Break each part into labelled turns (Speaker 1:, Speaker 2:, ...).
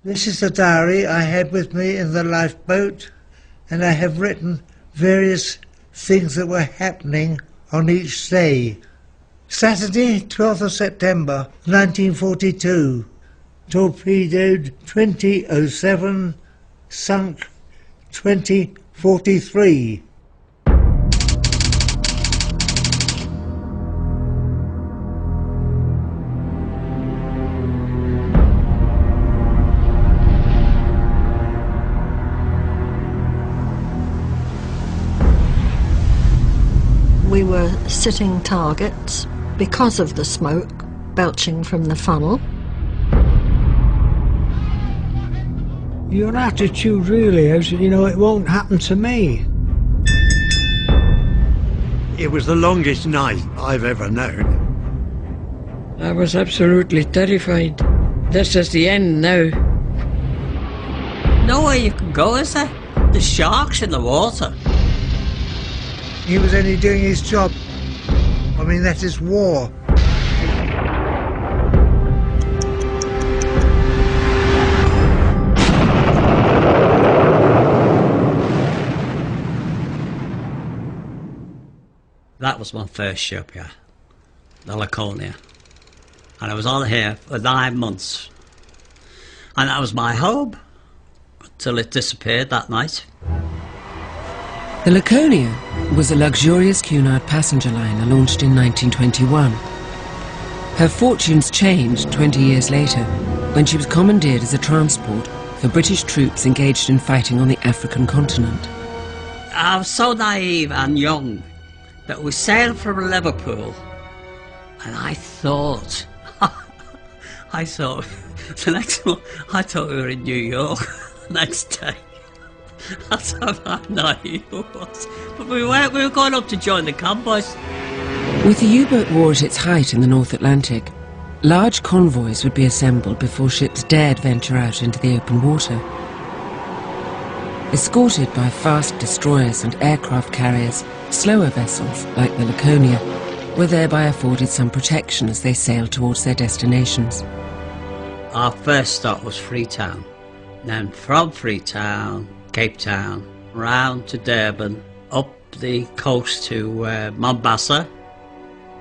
Speaker 1: This is the diary I had with me in the lifeboat, and I have written various things that were happening on each day. Saturday, 12th of September 1942, torpedoed 2007, sunk 2043.
Speaker 2: We were sitting targets because of the smoke belching from the funnel.
Speaker 3: Your attitude really is, you know, it won't happen to me.
Speaker 4: It was the longest night I've ever known.
Speaker 5: I was absolutely terrified. This is the end now.
Speaker 6: Nowhere you can go, is there? There's sharks in the water.
Speaker 1: He was only doing his job. I mean, that is war.
Speaker 6: That was my first ship, yeah, the Laconia. And I was on here for 9 months. And that was my home, until it disappeared that night.
Speaker 7: The Laconia was a luxurious Cunard passenger liner launched in 1921. Her fortunes changed 20 years later when she was commandeered as a transport for British troops engaged in fighting on the African continent.
Speaker 6: I was so naive and young that we sailed from Liverpool, and I thought the next one, I thought we were in New York the next day. That's how naive it was. But we were going up to join the convoys.
Speaker 7: With the U-boat war at its height in the North Atlantic, large convoys would be assembled before ships dared venture out into the open water. Escorted by fast destroyers and aircraft carriers, slower vessels, like the Laconia, were thereby afforded some protection as they sailed towards their destinations.
Speaker 6: Our first stop was Freetown. Then from Freetown, Cape Town, round to Durban, up the coast to Mombasa,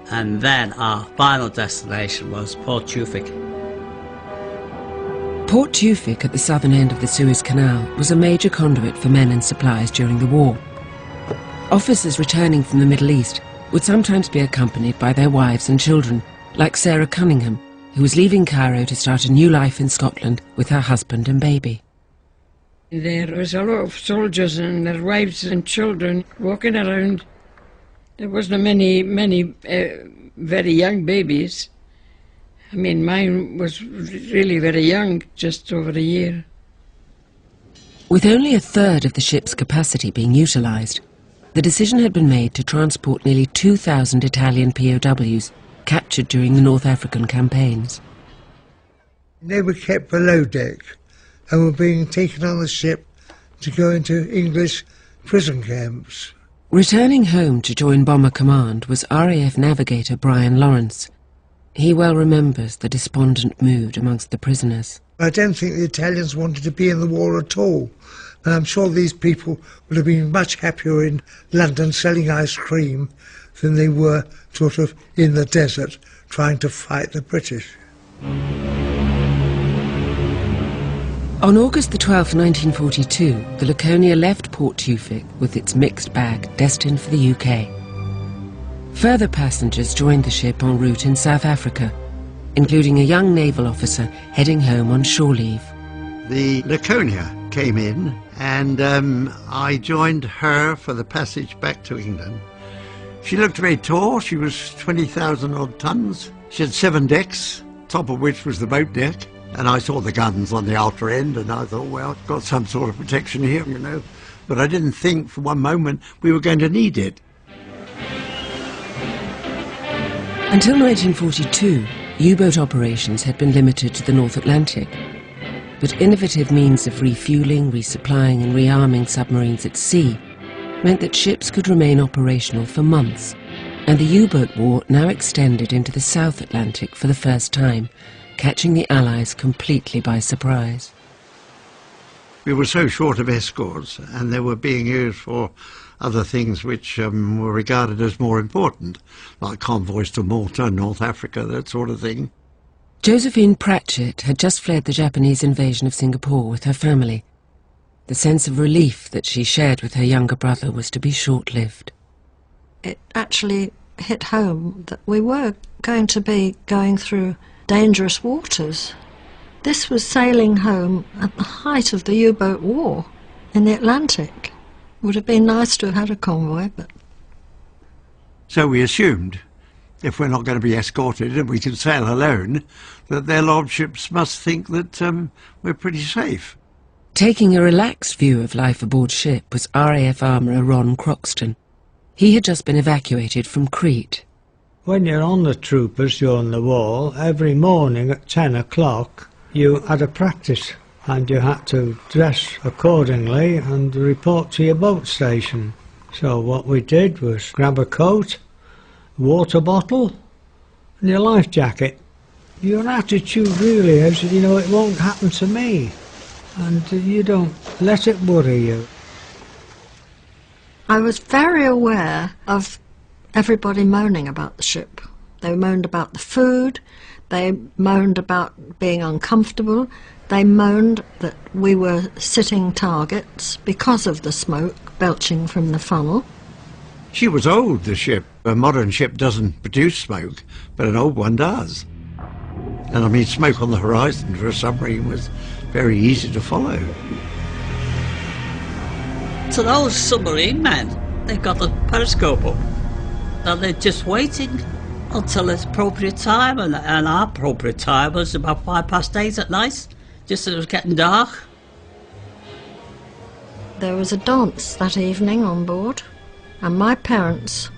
Speaker 6: and then our final destination was Port Tewfik.
Speaker 7: Port Tewfik, at the southern end of the Suez Canal, was a major conduit for men and supplies during the war. Officers returning from the Middle East would sometimes be accompanied by their wives and children, like Sarah Cunningham, who was leaving Cairo to start a new life in Scotland with her husband and baby.
Speaker 5: There was a lot of soldiers and their wives and children walking around. There wasn't many very young babies. I mean, mine was really very young, just over a year.
Speaker 7: With only a third of the ship's capacity being utilised, the decision had been made to transport nearly 2,000 Italian POWs captured during the North African campaigns.
Speaker 1: They were kept below deck and were being taken on the ship to go into English prison camps.
Speaker 7: Returning home to join Bomber Command was RAF navigator Brian Lawrence. He well remembers the despondent mood amongst the prisoners.
Speaker 1: I don't think the Italians wanted to be in the war at all, and I'm sure these people would have been much happier in London selling ice cream than they were sort of in the desert trying to fight the British.
Speaker 7: On August the 12th, 1942, the Laconia left Port Tewfik with its mixed bag destined for the UK. Further passengers joined the ship en route in South Africa, including a young naval officer heading home on shore leave.
Speaker 4: The Laconia came in, and I joined her for the passage back to England. She looked very tall. She was 20,000 odd tons. She had 7 decks, top of which was the boat deck. And I saw the guns on the outer end, and I thought, well, it's got some sort of protection here, you know. But I didn't think for one moment we were going to need it.
Speaker 7: Until 1942, U-boat operations had been limited to the North Atlantic. But innovative means of refuelling, resupplying and rearming submarines at sea meant that ships could remain operational for months. And the U-boat war now extended into the South Atlantic for the first time, catching the Allies completely by surprise.
Speaker 4: We were so short of escorts, and they were being used for other things which were regarded as more important, like convoys to Malta, North Africa, that sort of thing.
Speaker 7: Josephine Pratchett had just fled the Japanese invasion of Singapore with her family. The sense of relief that she shared with her younger brother was to be short-lived.
Speaker 2: It actually hit home that we were going to be going through dangerous waters. This was sailing home at the height of the U-boat war in the Atlantic. Would have been nice to have had a convoy, but...
Speaker 4: So we assumed, if we're not going to be escorted and we can sail alone, that their lordships must think that we're pretty safe.
Speaker 7: Taking a relaxed view of life aboard ship was RAF armourer Ron Croxton. He had just been evacuated from Crete.
Speaker 3: When you're on the troopers during the war, every morning at 10 o'clock you had a practice, and you had to dress accordingly and report to your boat station. So what we did was grab a coat, water bottle and your life jacket. Your attitude really is, you know, it won't happen to me, and you don't let it worry you.
Speaker 2: I was very aware of everybody moaning about the ship. They moaned about the food, they moaned about being uncomfortable, they moaned that we were sitting targets because of the smoke belching from the funnel.
Speaker 4: She was old, the ship. A modern ship doesn't produce smoke, but an old one does. And I mean, smoke on the horizon for a submarine was very easy to follow.
Speaker 6: So those submarine men, they've got the periscope up, and they're just waiting until it's appropriate time, and our appropriate time was about 8:05 at night, just as it was getting dark.
Speaker 2: There was a dance that evening on board, and my parents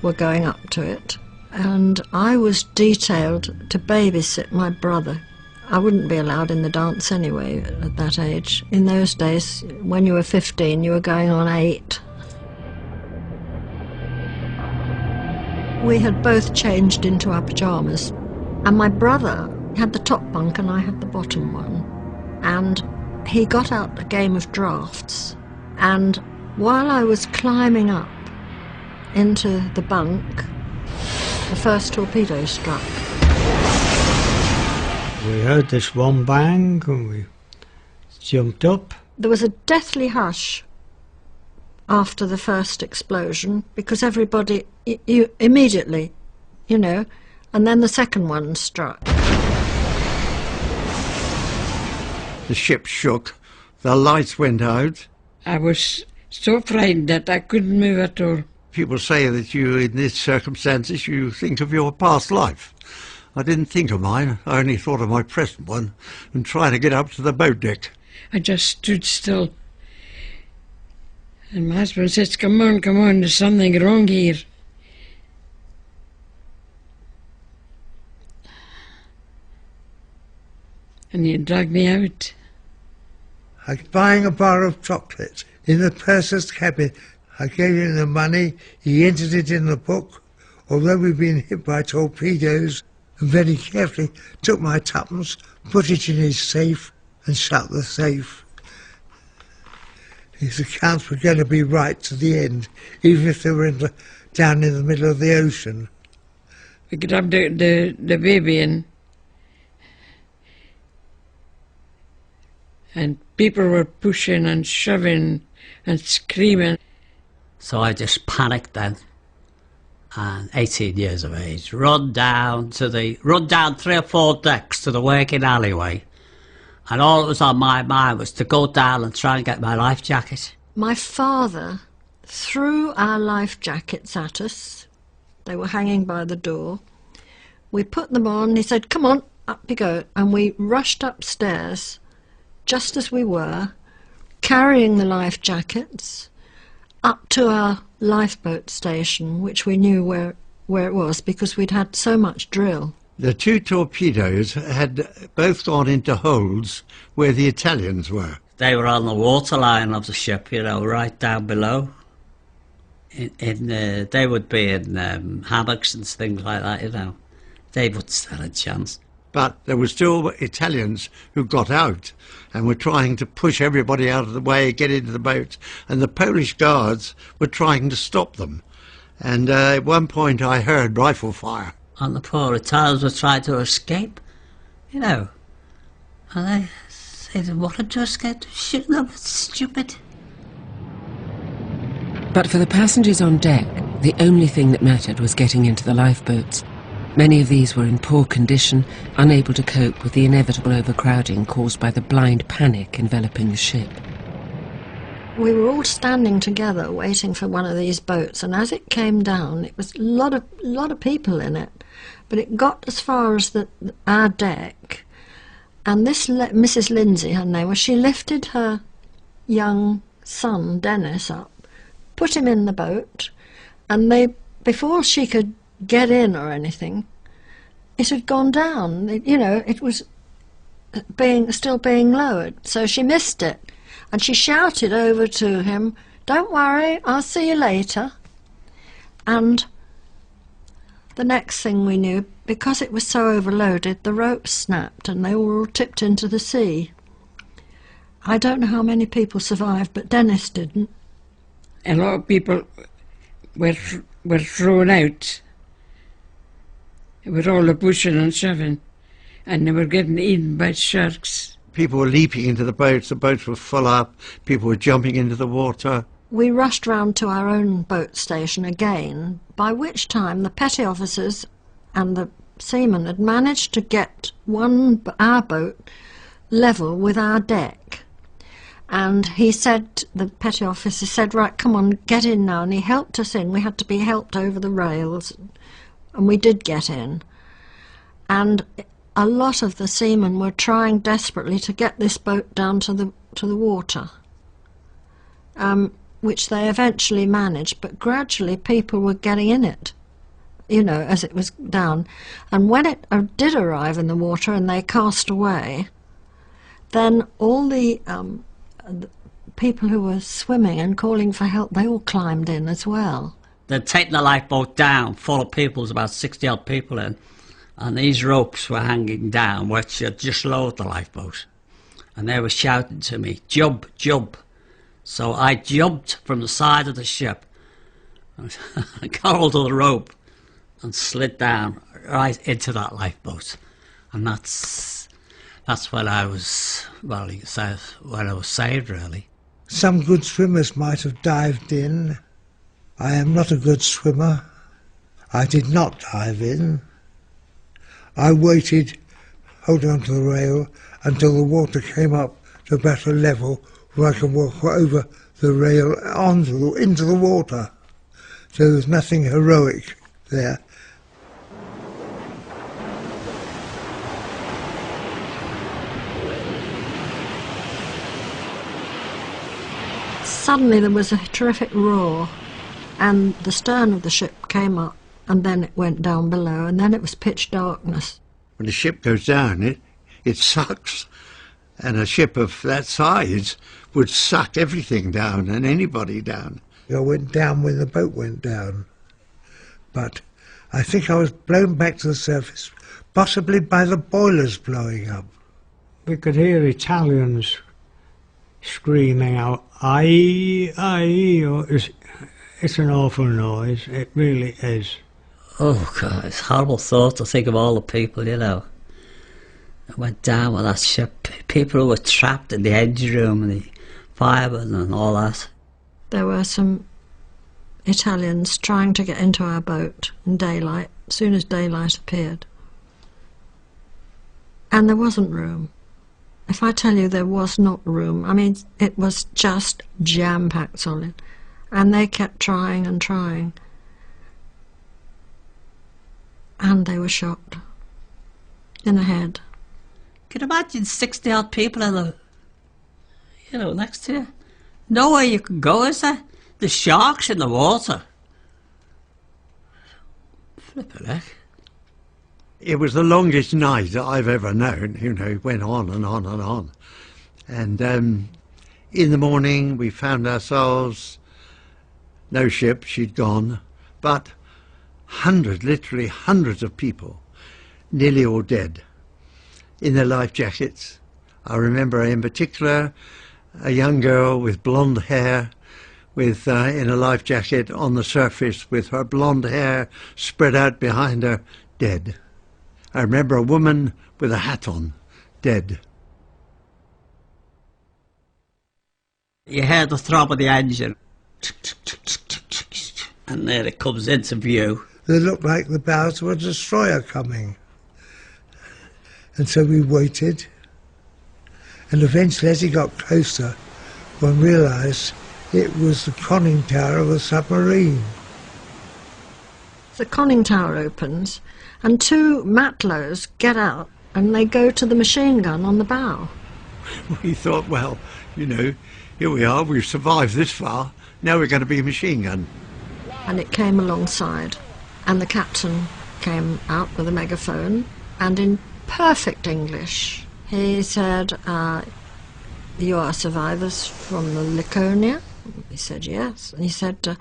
Speaker 2: were going up to it, and I was detailed to babysit my brother. I wouldn't be allowed in the dance anyway at that age. In those days, when you were 15, you were going on 8. We had both changed into our pyjamas, and my brother had the top bunk and I had the bottom one. And he got out a game of drafts, and while I was climbing up into the bunk, the first torpedo struck.
Speaker 3: We heard this one bang and we jumped up.
Speaker 2: There was a deathly hush after the first explosion because everybody, you immediately, you know, and then the second one struck.
Speaker 4: The ship shook, the lights went out.
Speaker 5: I was so frightened that I couldn't move at all.
Speaker 4: People say that you, in these circumstances, you think of your past life. I didn't think of mine, I only thought of my present one and trying to get up to the boat deck.
Speaker 5: I just stood still. And my husband says, come on, there's something wrong here. And he dragged me out.
Speaker 1: I was buying a bar of chocolate in the purser's cabin. I gave him the money, he entered it in the book, although we'd been hit by torpedoes, and very carefully took my tuppence, put it in his safe and shut the safe. His accounts were going to be right to the end, even if they were down in the middle of the ocean.
Speaker 5: We grabbed the baby and people were pushing and shoving and screaming.
Speaker 6: So I just panicked then, and 18 years of age, run down 3 or 4 decks to the working alleyway, and all that was on my mind was to go down and try and get my life jacket.
Speaker 2: My father threw our life jackets at us. They were hanging by the door. We put them on, he said, come on, up you go, and we rushed upstairs, just as we were, carrying the life jackets, up to our lifeboat station, which we knew where it was because we'd had so much drill.
Speaker 4: The 2 torpedoes had both gone into holes where the Italians were.
Speaker 6: They were on the waterline of the ship, you know, right down below. They would be in hammocks and things like that, you know. They wouldn't stand a chance.
Speaker 4: But there were still Italians who got out and were trying to push everybody out of the way, get into the boats, and the Polish guards were trying to stop them. And at one point I heard rifle fire.
Speaker 6: And the poor Italians were trying to escape, you know. And they wanted to escape, shooting them, it's stupid.
Speaker 7: But for the passengers on deck, the only thing that mattered was getting into the lifeboats. Many of these were in poor condition, unable to cope with the inevitable overcrowding caused by the blind panic enveloping the ship.
Speaker 2: We were all standing together waiting for one of these boats, and as it came down, it was a lot of people in it, but it got as far as our deck, and this Mrs. Lindsay, her name was, she lifted her young son Dennis up, put him in the boat, and before she could get in or anything, it had gone down. It was still being lowered, so she missed it. And she shouted over to him, "Don't worry, I'll see you later." And the next thing we knew, because it was so overloaded, the ropes snapped and they were all tipped into the sea. I don't know how many people survived, but Dennis didn't.
Speaker 5: A lot of people were thrown out with all the pushing and shoving, and they were getting eaten by sharks.
Speaker 4: People were leaping into the boats were full up, people were jumping into the water.
Speaker 2: We rushed round to our own boat station again, by which time the petty officers and the seamen had managed to get our boat level with our deck. And he said, the petty officer said, "Right, come on, get in now," and he helped us in. We had to be helped over the rails, and we did get in. And a lot of the seamen were trying desperately to get this boat down to the water, which they eventually managed, but gradually people were getting in it, as it was down. And when it did arrive in the water and they cast away, then all the people who were swimming and calling for help, they all climbed in as well.
Speaker 6: They'd taken the lifeboat down, full of people, there's about 60 odd people in. And these ropes were hanging down, which had just lowered the lifeboat. And they were shouting to me, "Jump, jump." So I jumped from the side of the ship, I got hold of the rope and slid down right into that lifeboat. And that's when I was, well, you could say, when I was saved, really.
Speaker 1: Some good swimmers might have dived in. I am not a good swimmer. I did not dive in. I waited, holding onto the rail, until the water came up to about a level where I could walk over the rail into the water. So there's nothing heroic there.
Speaker 2: Suddenly there was a terrific roar, and the stern of the ship came up, and then it went down below, and then it was pitch darkness.
Speaker 4: When a ship goes down, it sucks. And a ship of that size would suck everything down and anybody down.
Speaker 1: I went down when the boat went down. But I think I was blown back to the surface, possibly by the boilers blowing up.
Speaker 3: We could hear Italians screaming out, "Aye, aye," or it's an awful noise, it really is.
Speaker 6: Oh God, it's a horrible thought to think of all the people, that went down with that ship. People who were trapped in the engine room and the firemen and all that.
Speaker 2: There were some Italians trying to get into our boat in daylight, as soon as daylight appeared. And there wasn't room. If I tell you there was not room, I mean, it was just jam-packed solid. And they kept trying and trying. And they were shot in the head.
Speaker 6: Can you imagine 60 odd people in next to you? Nowhere you can go, is there? The sharks in the water. Flippin' heck.
Speaker 4: It was the longest night that I've ever known. It went on and on and on. And in the morning we found ourselves, no ship, she'd gone, but literally hundreds of people, nearly all dead. in their life jackets. I remember in particular a young girl with blonde hair with in a life jacket on the surface with her blonde hair spread out behind her, dead. I remember a woman with a hat on, dead.
Speaker 6: You hear the throb of the engine, and there it comes into view.
Speaker 1: They looked like the bows of a destroyer coming. And so we waited, and eventually as he got closer, one realised it was the conning tower of a submarine.
Speaker 2: The conning tower opens, and two matlows get out, and they go to the machine gun on the bow.
Speaker 4: We thought, well, you know, here we are, we've survived this far, now we're going to be a machine gun.
Speaker 2: And it came alongside, and the captain came out with a megaphone, and in perfect English he said, "You are survivors from the Laconia?" We said yes. And he said,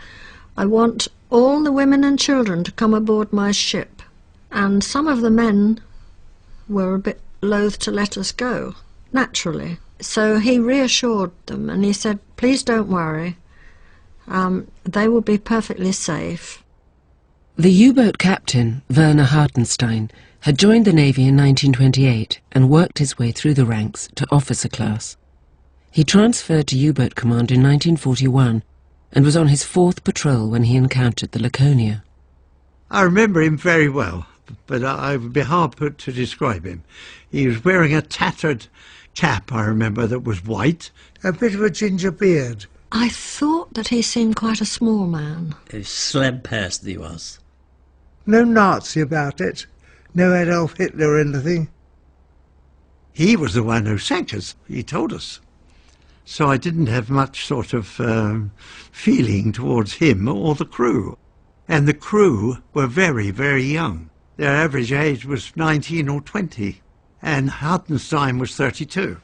Speaker 2: "I want all the women and children to come aboard my ship." And some of the men were a bit loath to let us go, naturally. So he reassured them, and he said, "Please don't worry, they will be perfectly safe."
Speaker 7: The U-boat captain, Werner Hartenstein, had joined the Navy in 1928 and worked his way through the ranks to officer class. He transferred to U-boat command in 1941 and was on his fourth patrol when he encountered the Laconia.
Speaker 4: I remember him very well, but I would be hard put to describe him. He was wearing a tattered cap, I remember, that was white.
Speaker 1: A bit of a ginger beard.
Speaker 2: I thought that he seemed quite a small man.
Speaker 6: A slim person he was.
Speaker 1: No Nazi about it. No Adolf Hitler or anything.
Speaker 4: He was the one who sank us, he told us. So I didn't have much sort of feeling towards him or the crew. And the crew were very, very young. Their average age was 19 or 20, and Hartenstein was 32.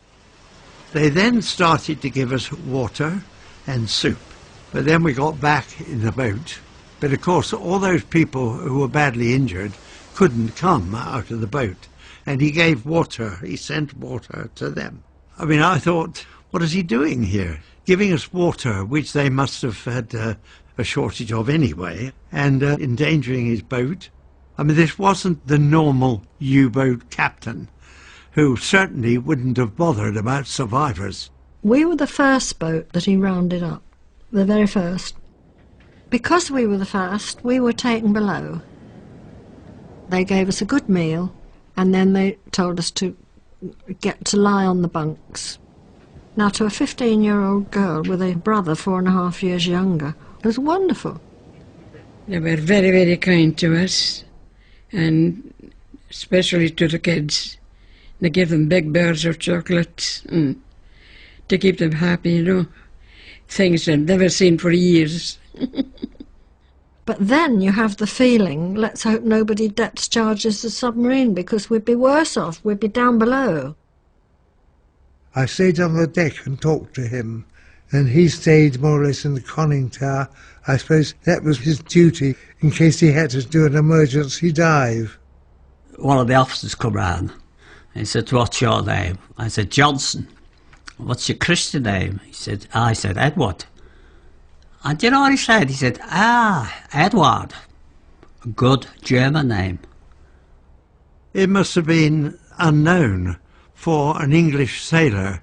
Speaker 4: They then started to give us water and soup, but then we got back in the boat. But of course all those people who were badly injured couldn't come out of the boat, and he gave water, he sent water to them. I mean, I thought, what is he doing here? Giving us water, which they must have had a shortage of anyway, and endangering his boat. I mean, this wasn't the normal U-boat captain, who certainly wouldn't have bothered about survivors.
Speaker 2: We were the first boat that he rounded up, the very first. Because we were the first, we were taken below. They gave us a good meal, and then they told us to get to lie on the bunks. Now, to a 15-year-old girl with a brother 4.5 years younger, it was wonderful.
Speaker 5: They were very, very kind to us, and especially to the kids. They gave them big bars of chocolates and to keep them happy, you know. Things they'd never seen for years.
Speaker 2: But then you have the feeling, let's hope nobody depth charges the submarine, because we'd be worse off, we'd be down below.
Speaker 1: I stayed on the deck and talked to him, and he stayed more or less in the conning tower. I suppose that was his duty, in case he had to do an emergency dive.
Speaker 6: One of the officers come round and he said, "What's your name?" I said, "Johnson." "What's your Christian name?" I said, "Edward." And do you know what he said? He said, "Edward. A good German name."
Speaker 4: It must have been unknown for an English sailor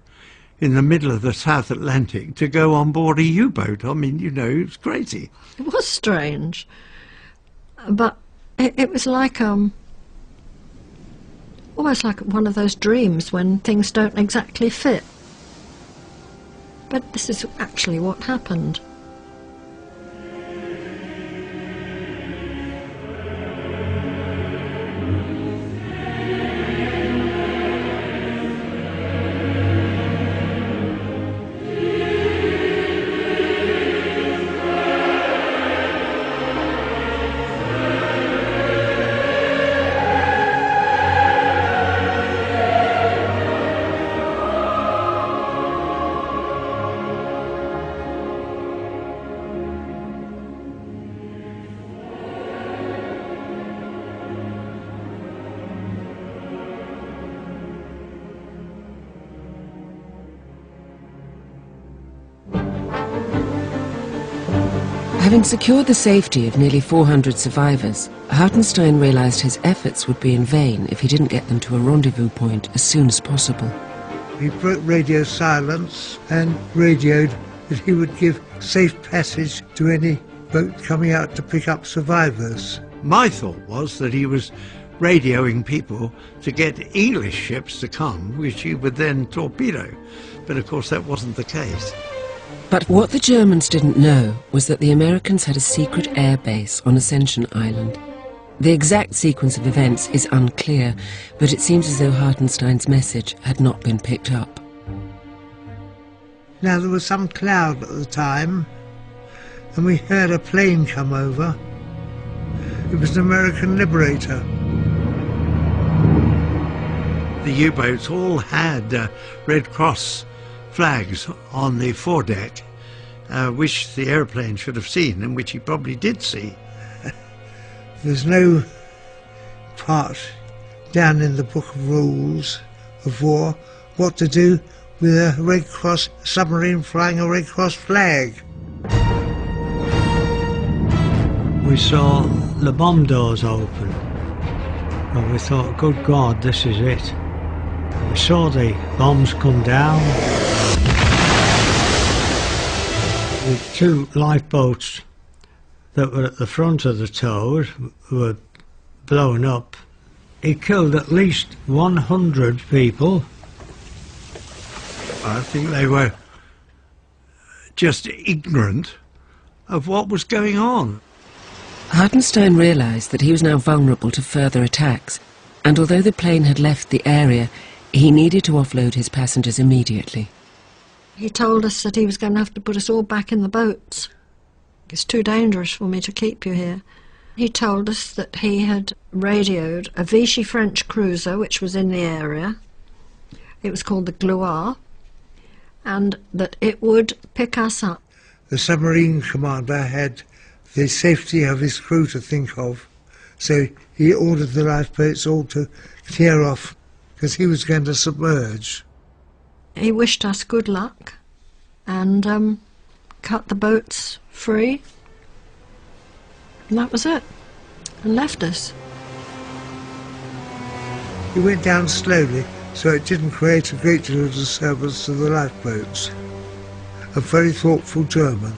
Speaker 4: in the middle of the South Atlantic to go on board a U-boat. I mean, you know, it's crazy.
Speaker 2: It was strange, but it was like almost like one of those dreams when things don't exactly fit. But this is actually what happened.
Speaker 7: Having secured the safety of nearly 400 survivors, Hartenstein realised his efforts would be in vain if he didn't get them to a rendezvous point as soon as possible.
Speaker 1: He broke radio silence and radioed that he would give safe passage to any boat coming out to pick up survivors.
Speaker 4: My thought was that he was radioing people to get English ships to come, which he would then torpedo. But of course that wasn't the case.
Speaker 7: But what the Germans didn't know was that the Americans had a secret air base on Ascension Island. The exact sequence of events is unclear, but it seems as though Hartenstein's message had not been picked up.
Speaker 1: Now there was some cloud at the time, and we heard a plane come over. It was an American Liberator.
Speaker 4: The U-boats all had Red Cross flags on the foredeck, which the airplane should have seen, and which he probably did see.
Speaker 1: There's no part down in the book of rules of war what to do with a Red Cross submarine flying a Red Cross flag.
Speaker 3: We saw the bomb doors open, and we thought, good God, this is it. We saw the bombs come down. The two lifeboats that were at the front of the tower were blown up. He killed at least 100 people.
Speaker 4: I think they were just ignorant of what was going on.
Speaker 7: Hartenstein realised that he was now vulnerable to further attacks, and although the plane had left the area, he needed to offload his passengers immediately.
Speaker 2: He told us that he was going to have to put us all back in the boats. It's too dangerous for me to keep you here. He told us that he had radioed a Vichy French cruiser which was in the area. It was called the Gloire, and that it would pick us up.
Speaker 1: The submarine commander had the safety of his crew to think of, so he ordered the lifeboats all to clear off because he was going to submerge.
Speaker 2: He wished us good luck and cut the boats free, and that was it, and left us.
Speaker 1: He went down slowly so it didn't create a great deal of disturbance to the lifeboats. A very thoughtful German.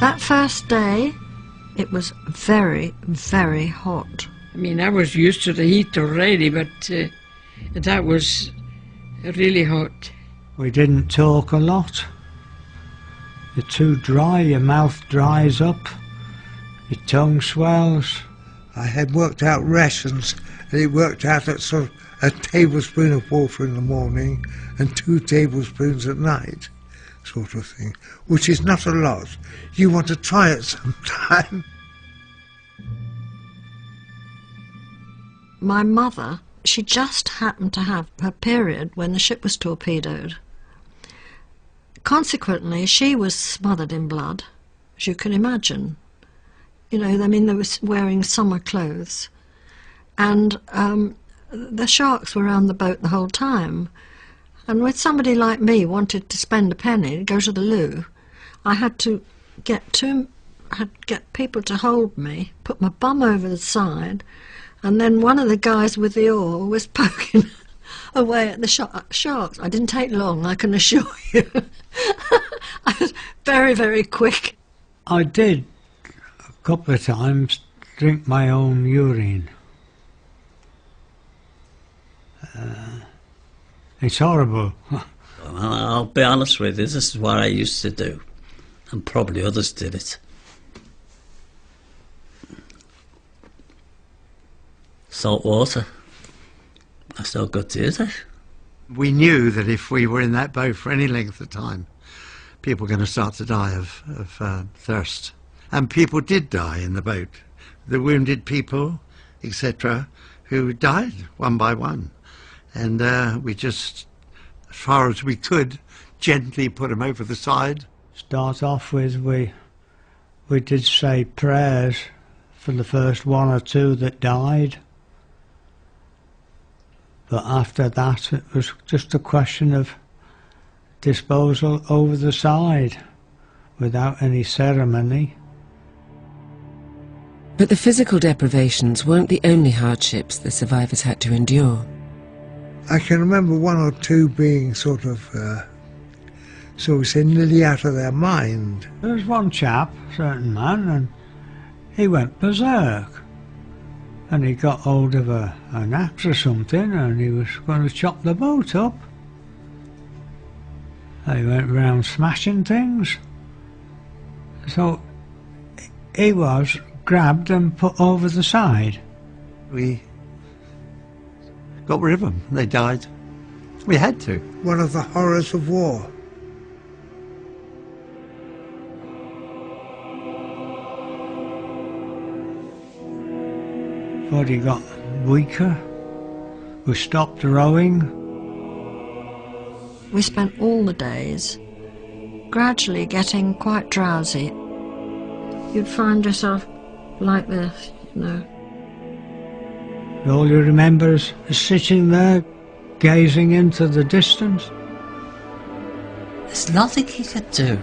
Speaker 2: That first day, it was very, very hot.
Speaker 5: I mean, I was used to the heat already, but that was really hot.
Speaker 3: We didn't talk a lot. You're too dry, your mouth dries up, your tongue swells.
Speaker 1: I had worked out rations, and it worked out at sort of a tablespoon of water in the morning and 2 tablespoons at night, sort of thing, which is not a lot. You want to try it sometime.
Speaker 2: My mother, she just happened to have her period when the ship was torpedoed. Consequently, she was smothered in blood, as you can imagine. You know, I mean, they were wearing summer clothes. And the sharks were around the boat the whole time. And when somebody like me wanted to spend a penny to go to the loo, I had to get people to hold me, put my bum over the side, and then one of the guys with the oar was poking away at the sharks. I didn't take long, I can assure you. I was very, very quick.
Speaker 3: I did a couple of times drink my own urine. It's horrible.
Speaker 6: Well, I'll be honest with you, this is what I used to do, and probably others did it. Salt water. That's no good to you, is it?
Speaker 4: We knew that if we were in that boat for any length of time, people were going to start to die of thirst. And people did die in the boat. The wounded people, etc., who died one by one. And we just, as far as we could, gently put them over the side.
Speaker 3: Start off with, we did say prayers for the first one or two that died. But after that, it was just a question of disposal over the side, without any ceremony.
Speaker 7: But the physical deprivations weren't the only hardships the survivors had to endure.
Speaker 1: I can remember one or two being sort of, so we say, nearly out of their mind.
Speaker 3: There was one chap, a certain man, and he went berserk. And he got hold of an axe or something, and he was going to chop the boat up. He went round smashing things. So he was grabbed and put over the side.
Speaker 4: We got rid of them. They died. We had to.
Speaker 1: One of the horrors of war.
Speaker 3: Body got weaker. We stopped rowing.
Speaker 2: We spent all the days gradually getting quite drowsy. You'd find yourself like this, you know.
Speaker 3: All you remember is sitting there, gazing into the distance.
Speaker 6: There's nothing he could do.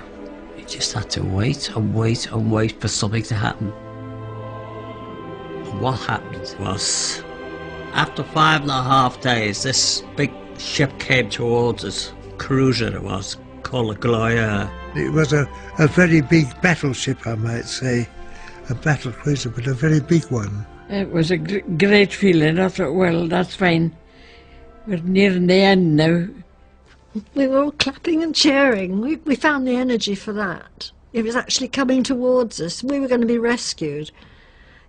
Speaker 6: He just had to wait and wait and wait for something to happen. And what happened was, after 5.5 days, this big ship came towards us, cruiser it was, called the Gloria.
Speaker 1: It was a very big battleship, I might say. A battle cruiser, but a very big one.
Speaker 5: It was a great feeling. I thought, well, that's fine. We're nearing the end now.
Speaker 2: We were all clapping and cheering. We found the energy for that. It was actually coming towards us. We were going to be rescued.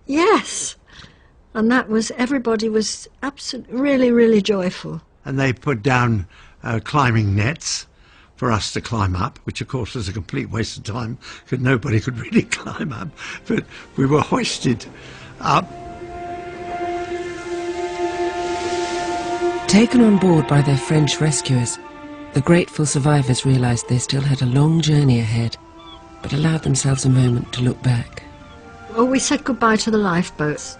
Speaker 2: Yes! And that was, everybody was absolutely, really, really joyful.
Speaker 4: And they put down climbing nets for us to climb up, which of course was a complete waste of time because nobody could really climb up. But we were hoisted up.
Speaker 7: Taken on board by their French rescuers, the grateful survivors realised they still had a long journey ahead, but allowed themselves a moment to look back.
Speaker 2: Well, we said goodbye to the lifeboats.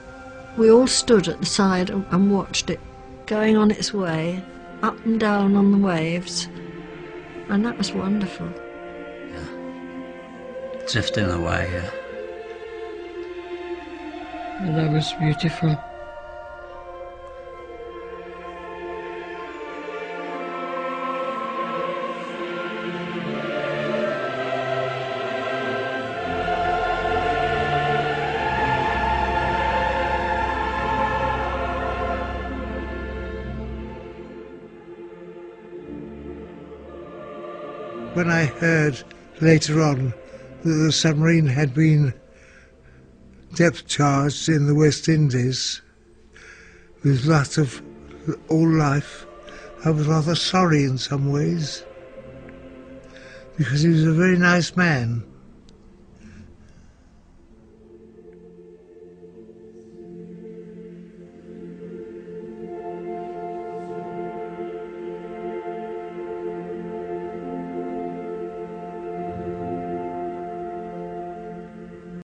Speaker 2: We all stood at the side and watched it going on its way, up and down on the waves, and that was wonderful.
Speaker 6: Yeah. Drifting away, yeah.
Speaker 5: And that was beautiful.
Speaker 1: When I heard later on that the submarine had been depth charged in the West Indies with lots of all life, I was rather sorry in some ways, because he was a very nice man.